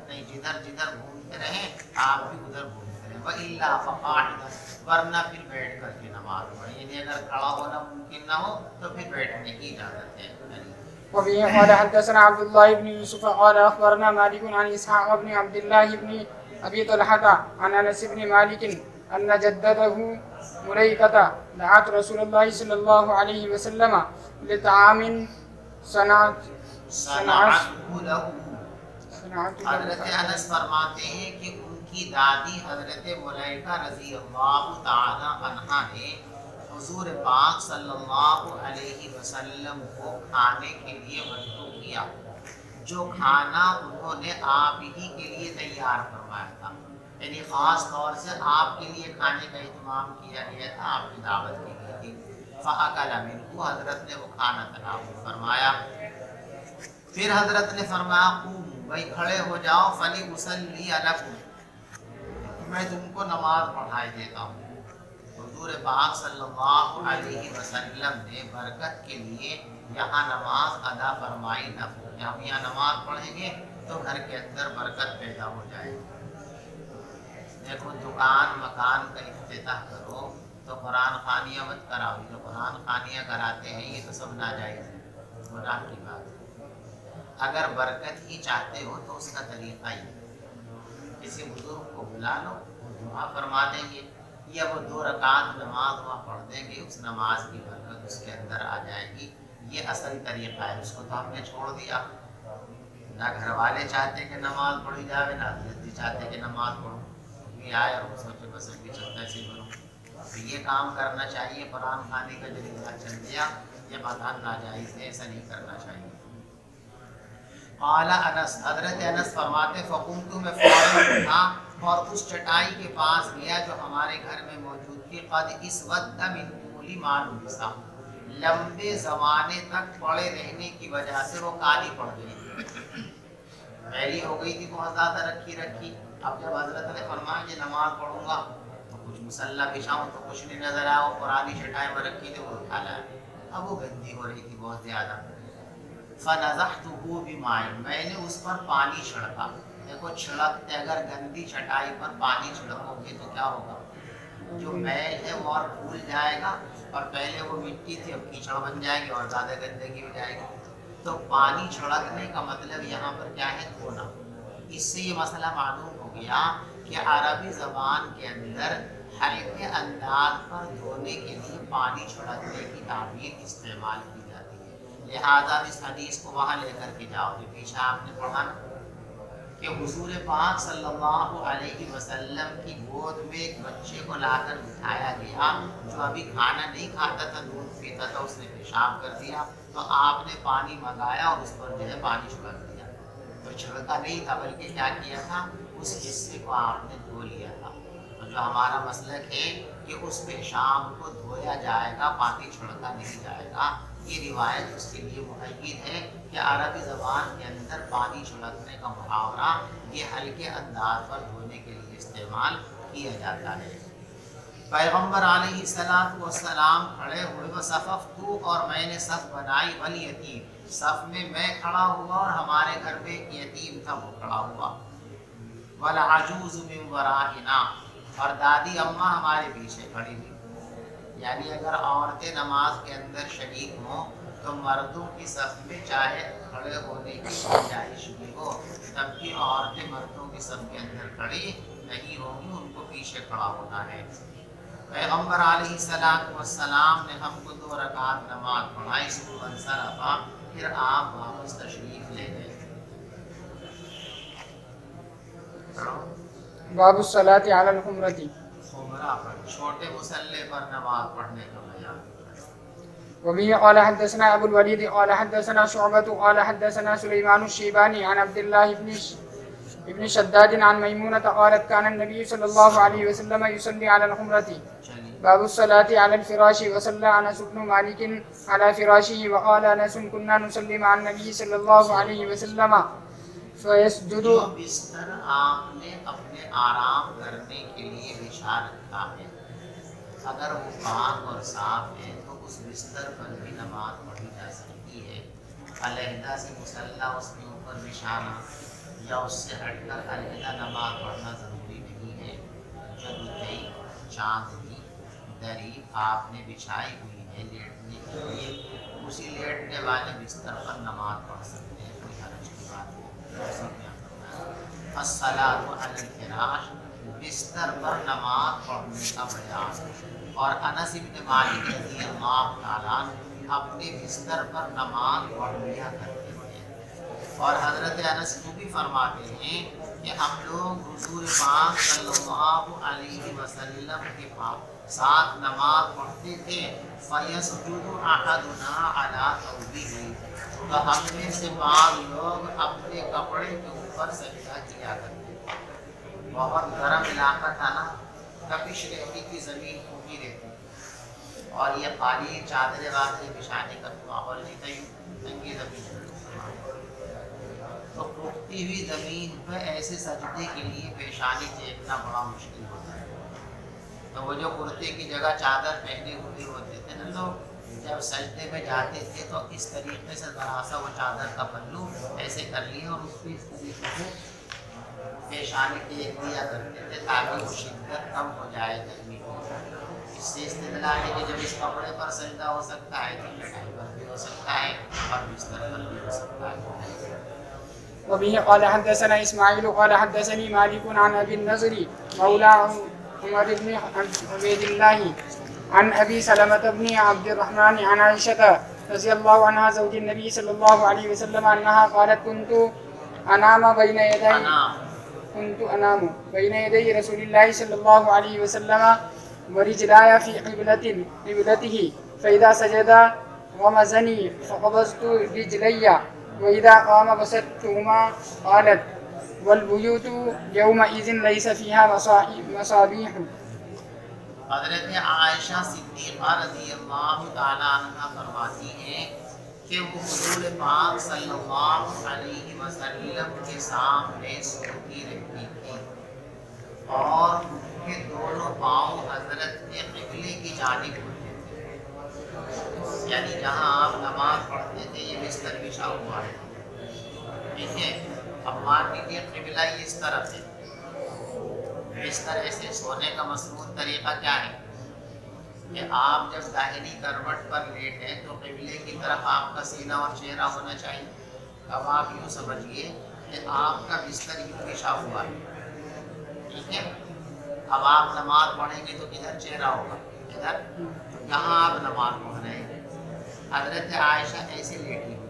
نہیں، جدھر جدھر گھومتے رہیں آپ بھی ادھر گھومتے رہیں۔ وَإِلَّا فَقَاعِدًا، ورنہ پھر بیٹھ کر کے نماز پڑھیں، یعنی اگر کھڑا ہونا ممکن نہ ہو تو پھر بیٹھنے کی اجازت ہے۔ وبه قال حدثنا عبد الله بن يوسف قال أخبرنا مالك عن إسحاق بن عبد الله بن أبي طلحة عن أنس بن مالك أن جدته مليكة دعت رسول الله صلى الله عليه وسلم لطعام صنعته حضرت انس فرماتے ہیں کہ ان کی دادی حضرت ملیکہ رضی اللہ تعالی عنہا نے حضور پاک صلی اللہ علیہ وسلم کو کھانے کے لیے مدعو کیا، جو کھانا انہوں نے آپ ہی کے لیے تیار فرمایا تھا، یعنی خاص طور سے آپ کے لیے کھانے کا اہتمام کیا گیا تھا، آپ کی دعوت کی گئی تھی۔ فَأَكَلَ مِنْهُ، حضرت نے وہ کھانا تناول فرمایا۔ پھر حضرت نے فرمایا قوموا، بھائی کھڑے ہو جاؤ، فَلِأُصَلِّيَ لَكُمْ، میں تم کو نماز پڑھائی دیتا ہوں۔ حضور پاک صلی اللہ علیہ وسلم نے برکت کے لیے یہاں نماز ادا فرمائی نہ، ہم یہاں نماز پڑھیں گے تو گھر کے اندر برکت پیدا ہو جائے گی۔ دیکھو دکان مکان کا افتتاح کرو تو قرآن خوانیاں مت کراؤ، جو قرآن خوانیاں کراتے ہیں یہ تو سب ناجائز ہے، گناہ کی بات ہے۔ اگر برکت ہی چاہتے ہو تو اس کا طریقہ ہی کسی بزرگ کو بلا لو، وہ دعا فرما دیں گے، یا وہ 2 رکعت نماز وہاں پڑھ دیں گے، اس نماز کی برکت اس کے اندر آ جائے گی۔ یہ اصل طریقہ ہے، اس کو تو ہم نے چھوڑ دیا۔ نہ گھر والے چاہتے کہ نماز پڑھی جائے، نہ حضرت چاہتے کہ نماز پڑھو، یہ آئے اور سوچے بس بھی چلتا ایسے کروں۔ تو یہ کام کرنا چاہیے، قرآن خوانی کا جو رواج چل گیا یہ قطعاً ناجائز ہے، ایسا نہیں کرنا چاہیے۔ قال انس، حضرت انس فرماتے فقمت، میں فوراً اٹھا اور اس چٹائی کے پاس گیا جو ہمارے گھر میں موجود تھی، قد اسود من طول ما لبث، لمبے زمانے تک پڑے رہنے کی وجہ سے وہ کالی پڑ گئی، میلی ہو گئی تھی بہت زیادہ رکھی۔ اب جب حضرت نے فرمایا کہ نماز پڑھوں گا تو کچھ مسلح بچھاؤں تو کچھ نہیں نظر آیا، وہ پرانی چٹائی میں رکھی تھی وہ اٹھا لایا، اب وہ گندی ہو رہی تھی بہت زیادہ۔ فَنَزَحْتُهُ بِمَاءٍ، میں نے اس پر پانی چھڑکا۔ دیکھو چھڑکتے اگر گندی چٹائی پر پانی چھڑکو گے تو کیا ہوگا، جو میل ہے وہ اور پھول جائے گا، اور پہلے وہ مٹی تھی اب کیچڑ بن جائے گی اور زیادہ گندگی ہو جائے گی۔ تو پانی چھڑکنے کا مطلب یہاں پر کیا ہے، دھونا۔ اس سے یہ مسئلہ معلوم ہو گیا کہ عربی زبان کے اندر ہلکے انداز پر دھونے کے لیے پانی چھڑکنے کی تعبیر استعمال کی جاتی ہے۔ لہذا اس حدیث کو وہاں لے کر کے جاؤ جو پیچھے آپ نے پڑھا نا، کہ حضور پاک صلی اللہ علیہ وسلم کی گود میں ایک بچے کو لا کر بٹھایا گیا جو ابھی کھانا نہیں کھاتا تھا، دودھ پیتا تھا، اس نے پیشاب کر دیا تو آپ نے پانی منگایا اور اس پر جو ہے پانی چھڑک دیا۔ تو چھڑکا نہیں تھا بلکہ کیا کیا تھا، اس حصے کو آپ نے دھو لیا تھا۔ تو جو ہمارا مسلک ہے کہ اس پیشاب کو دھویا جائے گا، پانی چھڑکا نہیں جائے گا، یہ روایت اس کے لیے مؤید ہے کہ عربی زبان کے اندر پانی چھڑکنے کا محاورہ یہ ہلکے انداز پر دھونے کے لیے استعمال کیا جاتا ہے۔ پیغمبر علیہ السلام کھڑے ہوئے، وصففت، اور میں نے صف بنائی، والیتیم، صف میں کھڑا ہوا اور ہمارے گھر میں ایک یتیم تھا وہ کھڑا ہوا، والعجوز من ورائنا، اور دادی اماں ہمارے پیچھے کھڑی ہوئی۔ یعنی اگر عورتیں نماز کے اندر شریک ہوں تو مردوں کی صف میں چاہے کھڑے ہونے کی گنجائش بھی ہو تب بھی عورتیں مردوں کی صف کے اندر کھڑی نہیں ہوں گی، ان کو پیچھے کھڑا ہونا ہے۔ پیغمبر علیہ السلام نے ہم کو 2 رکعت نماز پڑھائی، ثم انصرف، پھر آپ واپس تشریف لے گئے۔ باب الصلاۃ علی الحمرۃ، خمرہ پر، چھوٹے مسلح پر نماز پڑھنے کا بیان۔ وبه قال حدثنا ابو الوليد قال حدثنا شعبة قال حدثنا سليمان الشيباني عن عبد الله ابن شداد عن ميمونة قالت كان النبي صلى الله عليه وسلم يصلي على الحمرة۔ باب الصلاة على الفراش، وصلى انس بن مالك على فراشه وقال انس كنا نصلي مع النبي صلى الله عليه وسلم فيسجد۔ جو بستر آپ نے اپنے آرام کرنے کے لیے بچھا رکھا ہے اگر وہ پاک اور صاف ہے تو اس بستر پر بھی نماز پڑھی جا سکتی ہے۔ علیحدہ سے مصلی اس کے اوپر بچھانا یا اس سے ہٹ کر علیحدہ نماز پڑھنا ضروری نہیں ہے۔ جو دئی چاندنی دری آپ نے بچھائی ہوئی ہے لیٹنے کے لیے، اسی لیٹنے والے بستر پر نماز پڑھ سکتے ہیں، کوئی حرج کی بات نہیں۔ الصلاۃ علی الفراش، بستر پر نماز پڑھنے کا بیان۔ اور انس بن مالک رضی اللہ تعالیٰ اپنے بستر پر نماز پڑھ لیا کرتے تھے۔ اور حضرت انس کو بھی فرماتے ہیں کہ ہم لوگ حضور پاک صلی اللہ علیہ وسلم کے ساتھ نماز پڑھتے تھے فَيَسْجُدُ أَحَدُنَا عَلَىٰ ثَوْبِهِ، تو ہم میں سے بعض لوگ اپنے کپڑے کے اوپر سجدہ کیا کرتے تھے۔ بہت گرم علاقہ تھا نا، تپش رہتی تھی، زمین پھوٹی رہتی، اور یہ خالی چادریں وادریں بچھانے کا ماحول نہیں تھا، تنگی زمین تو پھوٹتی ہوئی زمین پہ ایسے سجدے کے لیے پیشانی ٹیکنا بڑا مشکل ہوتا ہے۔ تو وہ جو کرتے کی جگہ چادر پہنے ہوئے ہوتے تھے نا لوگ، جب سجدے میں جاتے تھے تو اس طریقے سے ذرا سا وہ چادر کا پلو ایسے کر لیا اور اس پہ اس طریقے سے پیشانی ٹیک دیا کرتے تھے تاکہ وہ شدت کم ہو جائے گرمی کو۔ اس سے استدلال ہے کہ جب اس کپڑے پر سجدہ ہو سکتا ہے تو چٹائی پر بھی ہو سکتا ہے اور بستر پر بھی ہو سکتا ہے۔ وبه قال حدثنا إسماعيل قال حدثني مالك عن أبي النضر مولى عمر بن عبيد الله عن أبي سلمة بن عبد الرحمن عن عائشة رضي الله عنها زوج النبي صلى الله عليه وسلم أنها قالت كنت أنام بين يدي رسول الله صلى الله عليه وسلم ورجلاي في قبلته فإذا سجد غمزني فقبضت رجلي وإذا قام بسطتهما قالت والبيوت يومئذ ليس فيها مصابيح۔ حضرت عائشہ صدیقہ رضی اللہ تعالیٰ عنہ فرماتی ہیں کہ وہ حضور پاک صلی اللہ علیہ وسلم کے سامنے سوتی رہتی تھی اور ان کے دونوں پاؤں حضرت کے قبلے کی جانب ہوتے تھے، یعنی جہاں آپ نماز پڑھتے تھے یہ بستر بچھا ہوا ہے، ٹھیک ہے، اب مان لیجیے قبلہ یہ اس طرف ہے، بستر ایسے سونے کا مسنون طریقہ کیا ہے کہ آپ جب داہنی کروٹ پر لیٹیں تو قبلے کی طرف آپ کا سینہ اور چہرہ ہونا چاہیے۔ اب آپ یوں سمجھیے کہ آپ کا بستر یوں بچھا ہوا ہے، ٹھیک ہے، اب آپ نماز پڑھیں گے تو کدھر چہرہ ہوگا؟ ادھر، یہاں آپ نماز پڑھ رہے ہیں، حضرت عائشہ ایسے لیٹی ہوئی،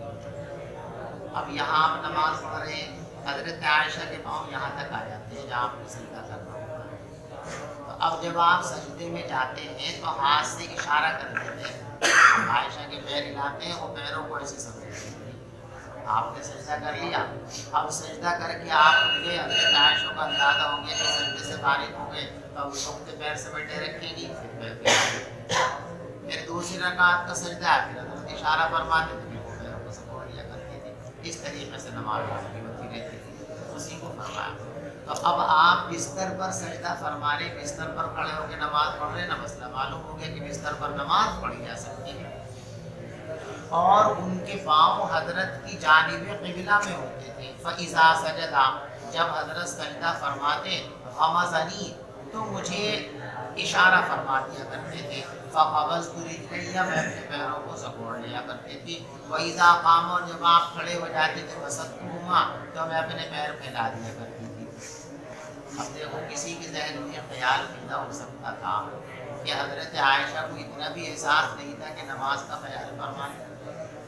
اب یہاں آپ نماز پڑھ رہے ہیں، حضرت عائشہ کے پاؤں یہاں تک آ جاتے ہیں جہاں آپ کو سجدہ کرنا ہوتا ہے۔ تو اب جب آپ سجدے میں جاتے ہیں تو ہاتھ سے اشارہ کر دیتے ہیں، عائشہ کے پیر ہلاتے ہیں، وہ پیروں کو ایسے سمجھتے ہیں۔ آپ نے سجدہ کر لیا، اب سجدہ کر کے آپ اٹھ گئے، حضرت عائشہ کا اندازہ ہو گیا کہ سجدے سے فارغ ہو گئے، اب سکتے پیر سمیٹے رکھیں گی، پھر دوسری رکعت کا سجدہ ہے، پھر حضرت اشارہ فرماتے تھے، پیروں کو سپوڑ لیا کرتی تھی، اس طریقے سے نماز ہوتی رہتی تھی، اسی کو فرمایا۔ تو اب آپ بستر پر سجدہ فرما رہے، بستر پر کھڑے ہو کے نماز پڑھ رہے نا، مسئلہ معلوم ہو گیا کہ بستر پر نماز پڑھی جا سکتی ہے، اور ان کے پاؤں حضرت کی جانب قبلہ میں ہوتے تھے۔ فَإِذَا سَجَدَ، جب حضرت سجدہ فرماتے، غَمَزَنِي، تو مجھے اشارہ فرما دیا کرتے تھے، فَقَبَضْتُ رِجْلَيَّ، میں اپنے پیروں کو سکوڑ لیا کرتے تھے، وَإِذَا قَامَ، اور جب آپ کھڑے ہو جاتے تھے، بَسَطْتُهُمَا، تو میں اپنے پیر پھیلا دیا کرتی تھی۔ اب دیکھو کسی کے ذہن میں خیال پیدا ہو سکتا تھا کہ حضرت عائشہ کو اتنا بھی احساس نہیں تھا کہ نماز کا خیال فرمائے،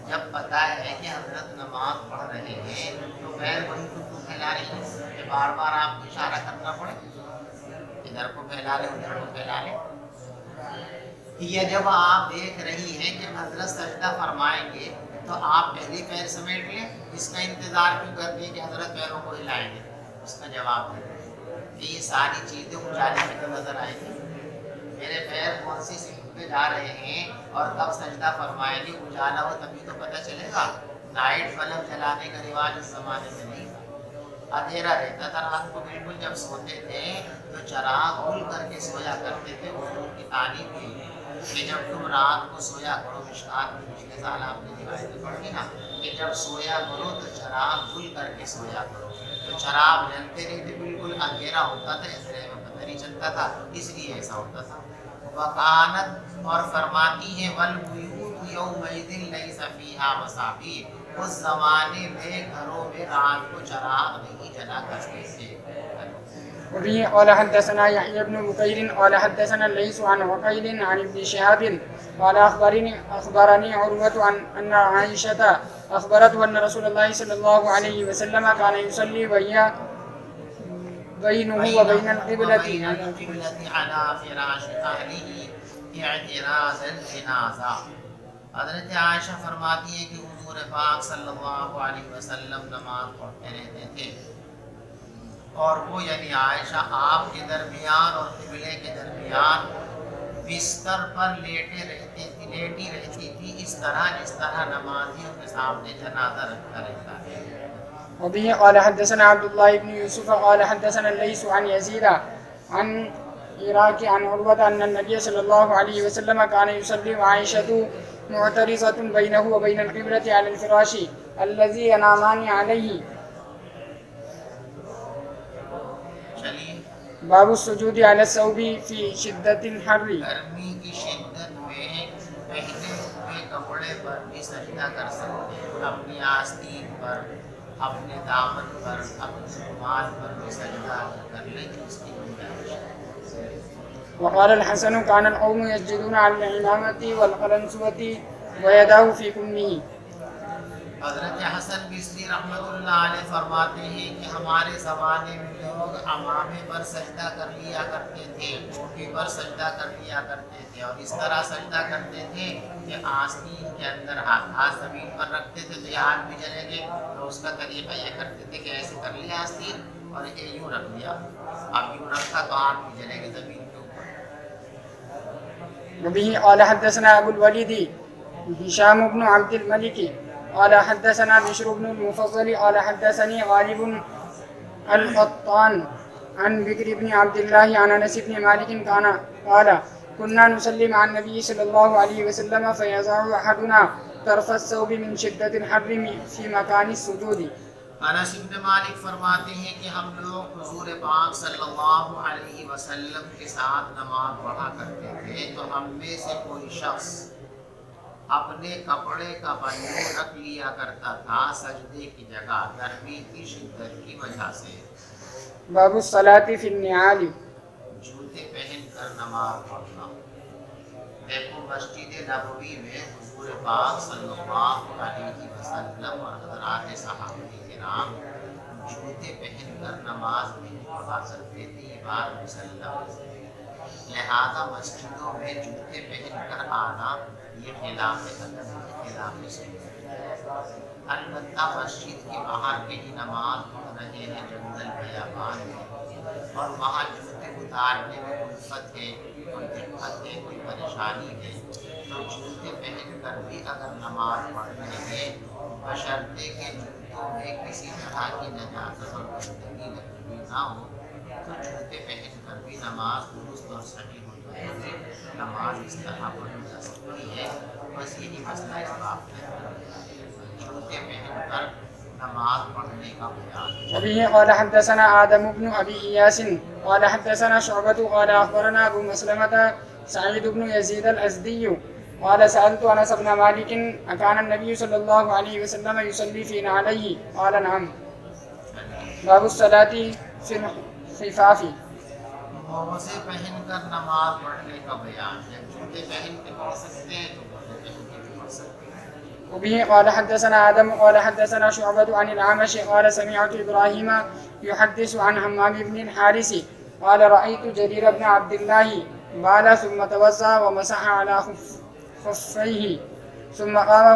جب پتہ ہے کہ حضرت نماز پڑھ رہے ہیں تو پیر وہیں کو پھیلا رہی ہیں کہ بار بار آپ کو اشارہ کرنا پڑے، ادھر کو پھیلا لیں ادھر کو پھیلا لیں۔ یہ جب آپ دیکھ رہی ہیں کہ حضرت سجدہ فرمائیں گے تو آپ پہلے پیر سمیٹ لیں، اس کا انتظار کیوں کرتے ہیں کہ حضرت پیروں کو ہلائیں گے؟ اس کا جواب دیں کہ یہ ساری چیزیں اجالے میں تو نظر آئیں گی، میرے پیر کون سی سمت پہ جا رہے ہیں اور کب سجدہ فرمائیں گے، اجالا ہو تبھی تو پتہ چلے گا۔ لائٹ بلب جلانے کا رواج اس زمانے میں نہیں تھا، اندھیرا رہتا تھا رات کو، بالکل جب سوتے تھے تو چراغ کھول کر کے سویا کرتے تھے۔ حضور کی تعلیم بھی کہ جب تم رات کو سویا کرو، مشکات میں پچھلے سال آپ نے روایتیں پڑھی نا کہ جب سویا کرو تو چراغ کھول کر کے سویا کرو، تو چراغ جلتے رہتے، بالکل اندھیرا ہوتا تھا، اندھیرے میں پتہ نہیں چلتا تھا، اس لیے ایسا ہوتا تھا۔ وکانت، اور فرماتی ہے، والبیوت یومئذ لیس فیہا مصابیح، اس زمانے میں گھروں میں رات کو چراغ نہیں جلا کرتے تھے۔ وبه قال حدثنا يحيى بن بكير قال حدثنا الليث عن عقيل عن ابن شهاب قال أخبرني عروة أن عائشة أخبرته أن رسول الله صلى الله عليه وسلم كان يصلي بينه وبين القبلة على فراش أهله اعتراض الجنازہ. حضرت عائشہ فرماتی ہے کہ حضور پاک صلی اللہ علیہ وسلم نماز پڑھتے رہتے تھے اور وہ یعنی عائشہ آپ کے درمیان اور قبلے کے درمیان بستر پر لیٹی رہتی تھی اس طرح جس طرح نمازیوں کے سامنے جنازہ رکھا رہتا ہے. وبه قال حدثنا عبد الله بن يوسف قال حدثنا الليث عن يزيد عن عراك عن عروة أن النبي صلى الله عليه وسلم كان يصلي وعائشة معترضة بينه وبين القبلة على الفراش الذي ينامان عليه. باب السجود على الثوب في شدة الحر. گرمی کی شدت میں پہنے ہوئے کپڑے پر بھی سجدہ کر سکتے ہیں. اپنی آستین پر، اپنے دامن پر، اپنے رومال پر بھی سجدہ کر لیں اس کی گنجائش. وقال الحسن كان القوم يسجدون على العمامة والقلنسوة ويداه في كمه. حضرت حسن بصری رحمۃ اللہ علیہ فرماتے ہیں کہ ہمارے زمانے میں لوگ عمامے پر سجدہ کر لیا کرتے تھے، ٹوپی پر سجدہ کر لیا کرتے تھے اور اس طرح سجدہ کرتے تھے کہ آستین کے اندر ہاتھ زمین پر رکھتے تھے تو یہ ہاتھ بھی جلیں گے. تو اس کا طریقہ یہ کرتے تھے کہ ایسے کر لیا آستین اور یہ یوں رکھ لیا. اب یوں رکھا تو ہاتھ بھی جلیں گے زمین کے اوپر. وبه قال حدثنا أبو الوليد هشام بن عبد الملك قال حدثنا بشر بن المفضل قال حدثني غالب القطان عن بكر بن عبد الله عن أنس بن مالك قال كنا نصلي مع النبي صلى الله عليه وسلم فيضع أحدنا طرف الثوب من شدة الحر في مكان السجود. انس بن مالک فرماتے ہیں کہ ہم لوگ حضور پاک صلی اللہ علیہ وسلم کے ساتھ نماز پڑھا کرتے تھے تو ہم میں سے کوئی شخص اپنے کپڑے کا پہلو رکھ لیا کرتا تھا سجدے کی جگہ گرمی کی شدت کی وجہ سے. باب الصلاة في النعال. جوتے پہن کر نماز پڑھنا. دیکھو مسجد نبوی میں حضور پاک صلی اللہ علیہ وسلم اور حضرات صحابہ کرام جوتے پہن کر نماز نہیں پڑھا کرتے تھے. یہ بات مسلم لہذا مسجدوں میں جوتے پہن کر آنا یہ خلاف سنت. البتہ مسجد کے باہر کہیں نماز پڑھ رہے ہیں جنگل بیابان میں اور وہاں جوتے اتارنے میں الفت ہے، کوئی دقت ہے، کوئی پریشانی ہے تو جوتے پہن کر بھی اگر نماز پڑھ رہے ہیں بشرطے کے جوتوں میں کسی طرح کی نجاست اور گندگی نہ ہو تو جوتے پہن کر بھی نماز درست اور صحیح ہو جائے گی. نماز اس طرح پڑھی جا سکتی ہے. بس یہی مسئلہ اس بات میں جوتے پہن کر نماز پڑھنے کا بیان. وبه قال حدثنا آدم بن أبي إياس قال حدثنا شعبة قال أخبرنا أبو مسلمة سعيد بن يزيد الأزدي قال سألت أنس بن مالك أكان النبي صلى الله عليه وسلم يصلي في نعليه قال نعم. باب الصلاة في الخفاف. موزے پہن کر نماز پڑھنے کا بیان. جب جوتے پہن کے پڑھ سکتے ہیں تو موزے پہن کے بھی پڑھ سکتے ہیں. وبه قال حدثنا آدم قال حدثنا شعبة عن الأعمش قال سمعت إبراهيم يحدث عن حمام بن الحارث قال رأيت جرير بن عبد الله بال ثم توضأ ومسح على خفيه ثم قام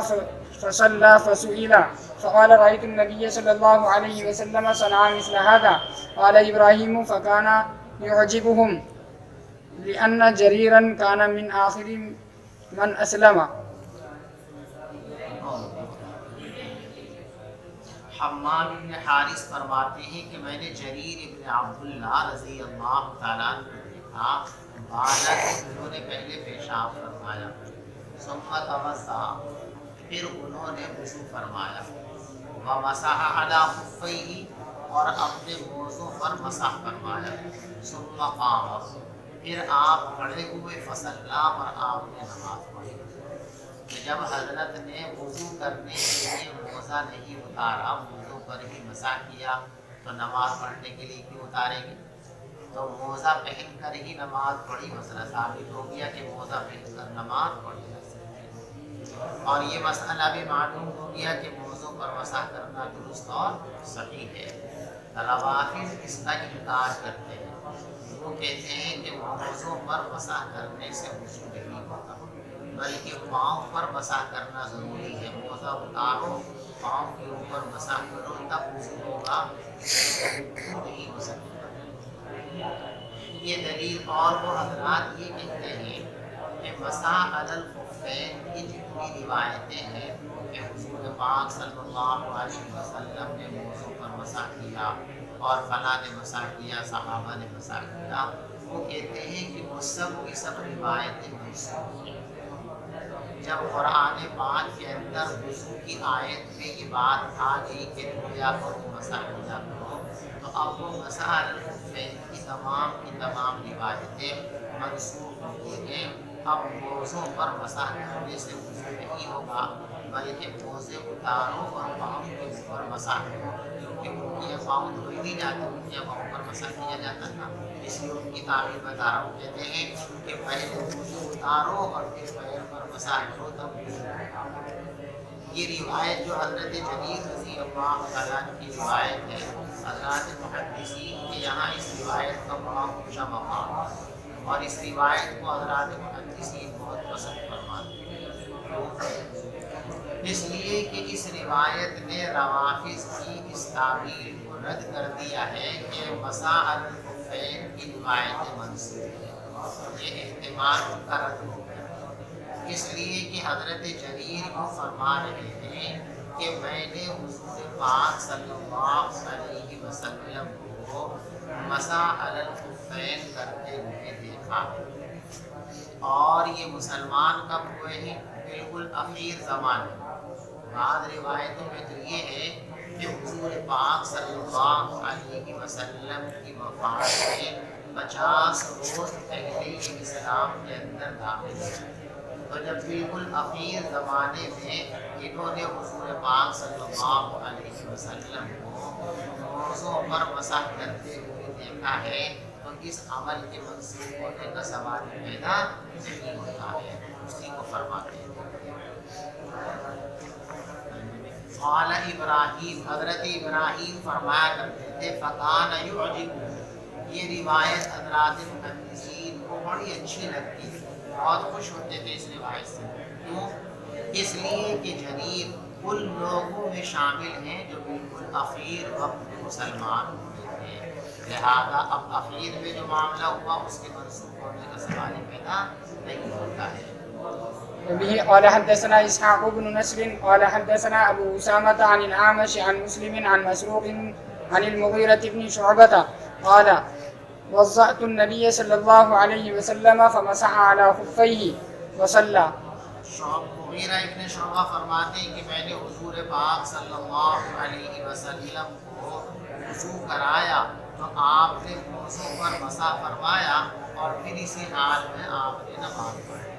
فصلى فسئل فقال رأيت النبي صلى الله عليه وسلم صنع مثل هذا. قال إبراهيم فكان يعجبهم لأن جريرا كان من آخر من أسلم. حمام بن حارث فرماتے ہیں کہ میں نے جریر ابن عبداللہ رضی اللہ تعالیٰ کو دیکھا بالغ انہوں نے پہلے پیشاب فرمایا ثم توضأ پھر انہوں نے وضو فرمایا ومسح علی خفیہ اور اپنے موزوں پر مسح فرمایا ثم قام پھر آپ کھڑے ہوئے فصلی اور آپ نے نماز پڑھی. کہ جب حضرت نے وضو کرنے کے لیے موزہ نہیں اتارا موزوں پر ہی مسح کیا تو نماز پڑھنے کے لیے کیوں اتاریں گے؟ تو موزہ پہن کر ہی نماز پڑھی، مسئلہ ثابت ہو گیا کہ موزہ پہن کر نماز پڑھی جا سکتی ہے، اور یہ مسئلہ بھی معلوم ہو گیا کہ موضوع پر مسح کرنا درست اور صحیح ہے۔ روافض اس کا انکار کرتے ہیں، وہ کہتے ہیں کہ موضوع پر مسح کرنے سے وضو نہیں ہوتا، بلکہ پاؤں پر مسح کرنا ضروری ہے۔ موزہ اتارو، پاؤں کے اوپر مسح کرو، تب وضو ہوگا، نہیں ہو سکتا۔ یہ دلیل، اور وہ حضرات یہ کہتے ہیں کہ مسح علی الخفین کی جتنی روایتیں ہیں کہ حضور پاک صلی اللہ علیہ وسلم نے موضوع پر مسح کیا اور فلاں نے مسح کیا، صحابہ نے مسح کیا، وہ کہتے ہیں کہ وہ سب کی سب روایتیں منسوخ ہیں۔ جب قرآن پاک کے اندر وضو کی آیت میں یہ بات آ گئی کہ دھویا کرو، مسح کیا کرو، تو اب وہ مسح علی الخفین کی تمام روایتیں منسوخ ہو گئی ہیں۔ اب موضوع پر مسح کرنے سے وضو نہیں ہوگا، بلکہ موزے اتارو اور پاؤں کے اوپر مسح کرو، کیونکہ ان کی پاؤں دھوئی نہیں جاتی، ان کے پاؤں پر مسح کیا جاتا تھا، اس لیے ان کی تعبیر بتا رہا ہوں۔ کہتے ہیں کہ پہلے موزے اتارو اور پھر پیر پر مسح کرو، تب وضو ہوگا۔ یہ روایت جو حضرت جریر رضی اللہ تعالیٰ کی روایت ہے، حضرات محدثین کے یہاں اس روایت کا بڑا اونچا مقام ہے، اور اس روایت کو حضرات محدثین بہت پسند فرماتے ہیں، اس لیے کہ اس روایت نے روافض کی اس تعبیر کو رد کر دیا ہے کہ مسح علی الخفین کی روایتیں منسوخ ہیں، یہ احتمال ان کا رد ہو گیا، اس لیے کہ حضرت جریر کو فرما رہے ہیں کہ میں نے حضور پاک صلی اللہ علیہ وسلم کو مسح علی الخفین کرتے ہوئے دیکھا، اور یہ مسلمان کب ہوئے ہیں؟ بالکل اخیر زمانے۔ بعض روایتوں میں تو یہ ہے کہ حضور پاک صلی اللہ علیہ وسلم کی وفات سے 50 روز پہلے یہ اسلام کے اندر داخل ہوئے، تو جب بالکل اخیر زمانے میں انہوں نے حضور پاک صلی اللہ علیہ وسلم کو موضوع پر مسح کرتے ہوئے دیکھا ہے، تو اس عمل کے منسوخ ہونے کا سوال پیدا نہیں ہوتا ہے، اسی کو فرماتے ہیں۔ قال ابراہیم، حضرت ابراہیم فرمایا کرتے تھے فکان یعجب، یہ روایت حضرات محدثین کو بڑی اچھی لگتی تھی، بہت خوش ہوتے تھے اس روایت سے۔ کیوں؟ اس لیے کہ جریر ان لوگوں میں شامل ہیں جو بالکل اخیر وقت میں مسلمان ہوئے تھے، لہذا اب اخیر میں جو معاملہ ہوا اس کے منسوخ ہونے کا سوال پیدا نہیں ہوتا ہے۔ وبه قال حدثنا إسحاق بن نصر قال حدثنا أبو أسامة عن الأعمش عن مسلم عن مسروق عن المغيرة بن شعبة قال وضأت النبي صلى الله عليه وسلم فمسح على خفيه وصلى۔ مغیرہ ابن شعبہ فرماتے ہیں کہ میں نے حضور پاک صلی اللہ علیہ وسلم کو وضو کرایا تو آپ نے موضوع پر مسح فرمایا اور پھر اسی حال میں آپ نے نماز پڑھی۔